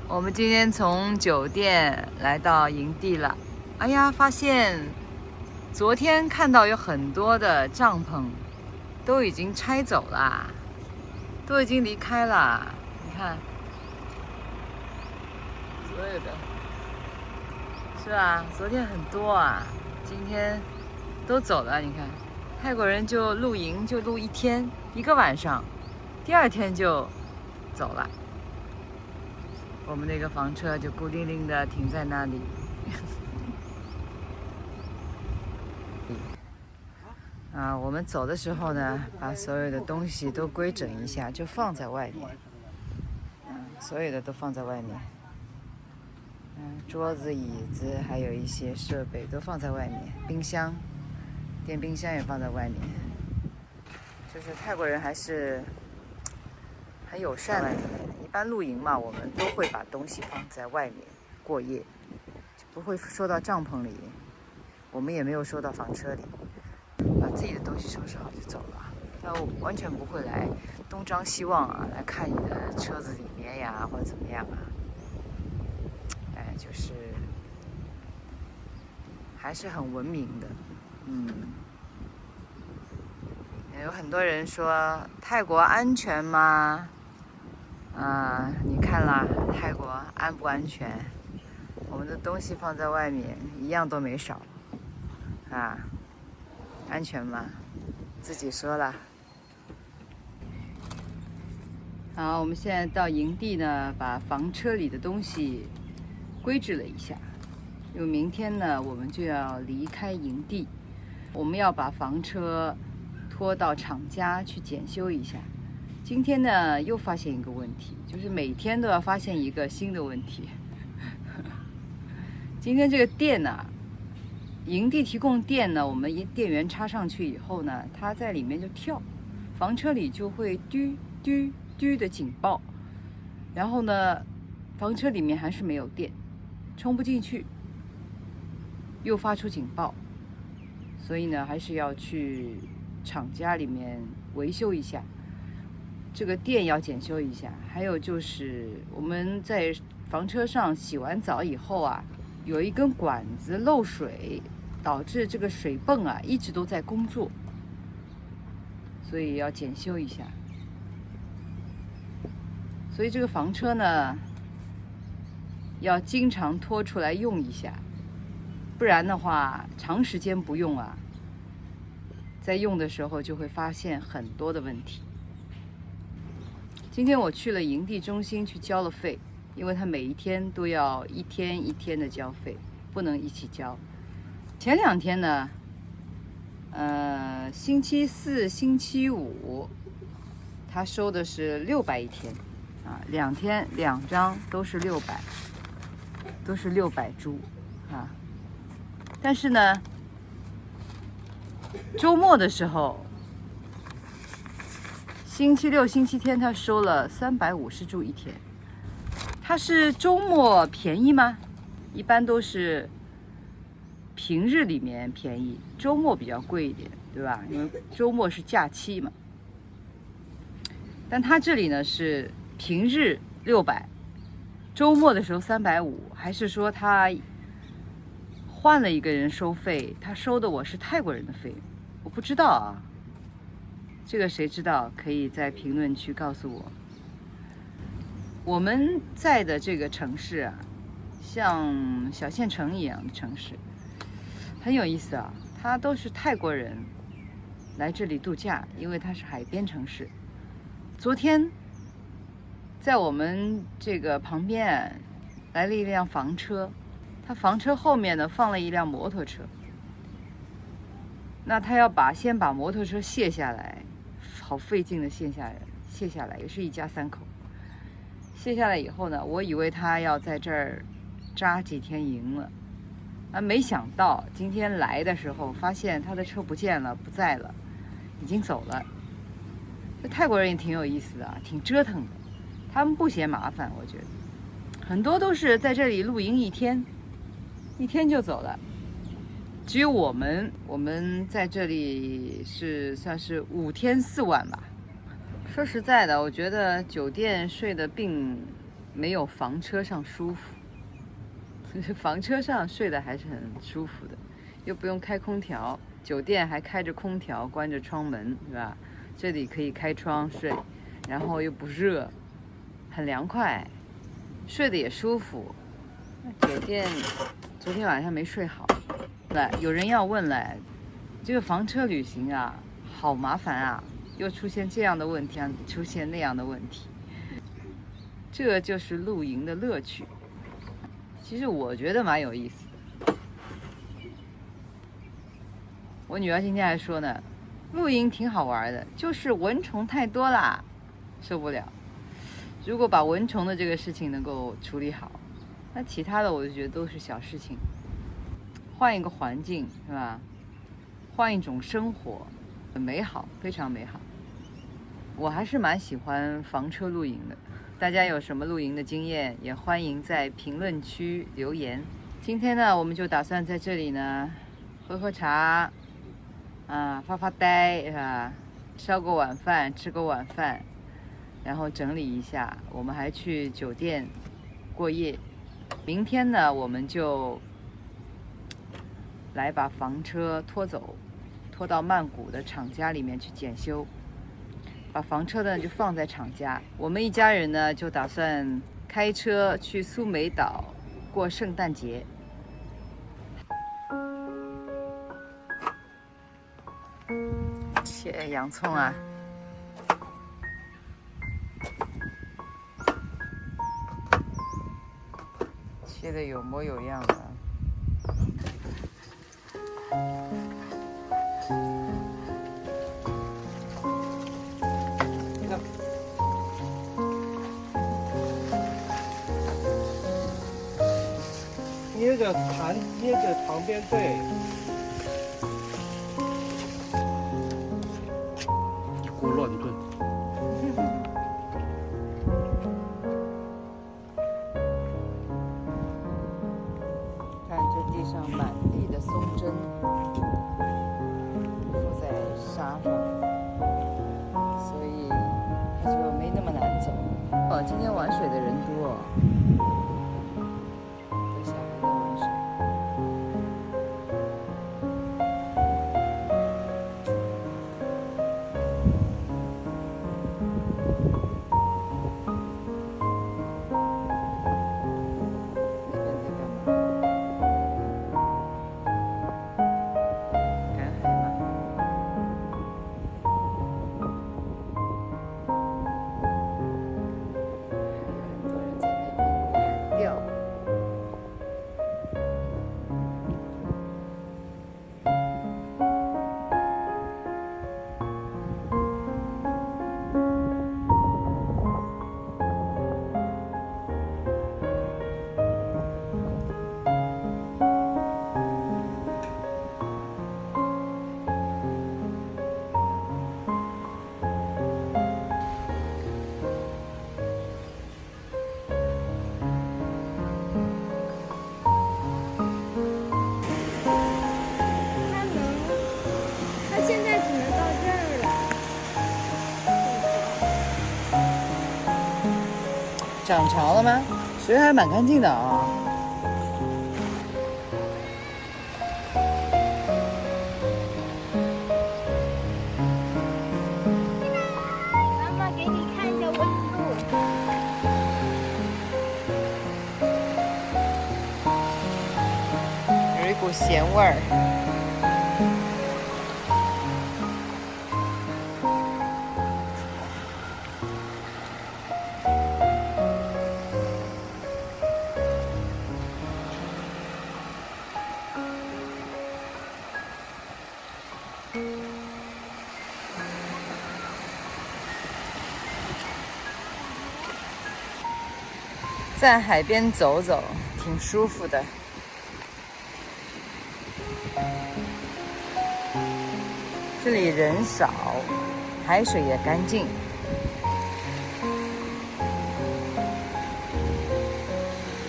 我们今天从酒店来到营地了。哎呀，发现昨天看到有很多的帐篷都已经拆走了，都已经离开了。你看，所有的，是吧？昨天很多啊，今天都走了。你看，泰国人就露营，就露一个晚上，第二天就走了。我们那个房车就孤零零的停在那里。我们走的时候呢，把所有的东西都规整一下，就放在外面。所有的都放在外面。桌子、椅子，还有一些设备都放在外面。冰箱，电冰箱也放在外面。就是泰国人还是很友善的。一般露营嘛，我们都会把东西放在外面过夜，就不会收到帐篷里，我们也没有收到房车里，把自己的东西收拾好就走了。但我完全不会来东张西望啊，来看你的车子里面呀，或者怎么样啊。就是还是很文明的。有很多人说泰国安全吗？你看啦，泰国安不安全？我们的东西放在外面，一样都没少。安全吗？自己说啦。好，我们现在到营地呢，把房车里的东西规制了一下，因为明天呢，我们就要离开营地，我们要把房车拖到厂家去检修一下。今天呢，又发现一个问题，就是每天都要发现一个新的问题。今天这个电呢，营地提供电呢，我们电源插上去以后呢，它在里面就跳，房车里就会嘟嘟嘟的警报，然后呢，房车里面还是没有电，充不进去，又发出警报，所以呢，还是要去厂家里面维修一下。这个电要检修一下。还有就是我们在房车上洗完澡以后啊，有一根管子漏水，导致这个水泵啊一直都在工作，所以要检修一下。所以这个房车呢，要经常拖出来用一下，不然的话长时间不用啊，在用的时候就会发现很多的问题。今天我去了营地中心去交了费，因为他每一天都要一天一天的交费，不能一起交。前2天呢，星期4、星期5，他收的是600一天，2天2张都是600，都是600铢啊。但是呢，周末的时候，星期6、星期天他收了350铢一天。他是周末便宜吗？一般都是平日里面便宜，周末比较贵一点，对吧？因为周末是假期嘛。但他这里呢是平日600，周末的时候350，还是说他换了一个人收费？他收的我是泰国人的费，我不知道啊。这个谁知道？可以在评论区告诉我。我们在的这个城市啊，像小县城一样的城市，很有意思啊。它都是泰国人来这里度假，因为它是海边城市。昨天在我们这个旁边来了一辆房车，它房车后面呢放了一辆摩托车。那他要先把摩托车卸下来，好费劲的卸下来，也是一家3口。卸下来以后呢，我以为他要在这儿扎几天营了，没想到今天来的时候发现他的车不见了，不在了，已经走了。这泰国人也挺有意思的，挺折腾的，他们不嫌麻烦，我觉得很多都是在这里露营一天就走了。只有我们在这里是算是5天4晚吧。说实在的，我觉得酒店睡得并没有房车上舒服。房车上睡得还是很舒服的，又不用开空调，酒店还开着空调，关着窗门，对吧？这里可以开窗睡，然后又不热，很凉快，睡得也舒服。酒店昨天晚上没睡好。有人要问了，这个房车旅行啊，好麻烦啊，又出现这样的问题，出现那样的问题，这就是露营的乐趣。其实我觉得蛮有意思的。我女儿今天还说呢，露营挺好玩的，就是蚊虫太多啦，受不了。如果把蚊虫的这个事情能够处理好，那其他的我就觉得都是小事情。换一个环境是吧？换一种生活，很美好，非常美好。我还是蛮喜欢房车露营的。大家有什么露营的经验，也欢迎在评论区留言。今天呢，我们就打算在这里呢，喝喝茶，发发呆，是吧？烧个晚饭，吃个晚饭，然后整理一下。我们还去酒店过夜。明天呢，我们就来把房车拖走，拖到曼谷的厂家里面去检修。把房车呢就放在厂家，我们一家人呢就打算开车去苏梅岛过圣诞节。切洋葱啊，切的有模有样的。捏着旁边对，一锅乱炖。看这地上满地的松针，铺在沙上，所以它就没那么难走。今天玩水的人多。涨潮了吗？水还蛮干净的啊。妈妈给你看一下温度。有一股咸味儿。在海边走走，挺舒服的。这里人少，海水也干净。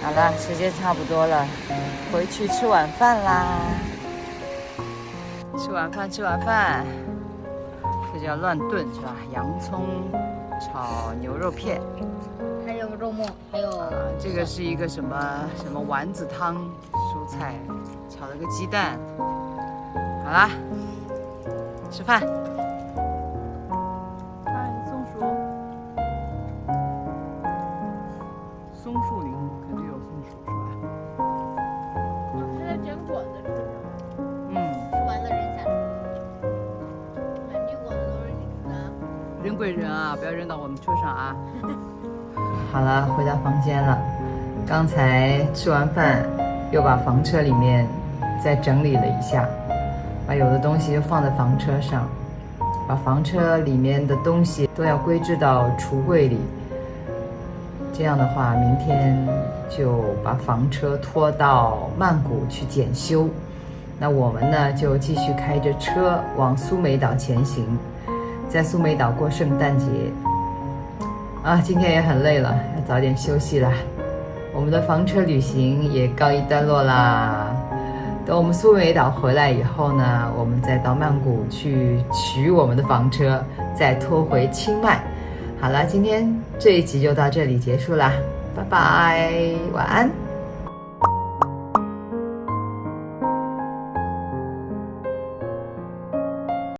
好了，时间差不多了，回去吃晚饭啦。吃晚饭，吃晚饭。这叫乱炖是吧？洋葱炒牛肉片。还有肉末。末，还有这个是一个什么丸子汤，蔬菜炒了个鸡蛋。好啦，吃饭。嗨，松鼠。松树林肯定有松鼠是吧？是在整果子吃的，嗯，吃完了扔下来。满地果子都是你吃的。人归人啊，不要扔到我们车上啊。好了，回到房间了。刚才吃完饭，又把房车里面再整理了一下，把有的东西就放在房车上，把房车里面的东西都要归置到橱柜里。这样的话，明天就把房车拖到曼谷去检修。那我们呢，就继续开着车往苏梅岛前行，在苏梅岛过圣诞节。今天也很累了，要早点休息啦。我们的房车旅行也告一段落啦。等我们苏梅岛回来以后呢，我们再到曼谷去取我们的房车，再拖回清迈。好了，今天这一集就到这里结束啦，拜拜，晚安。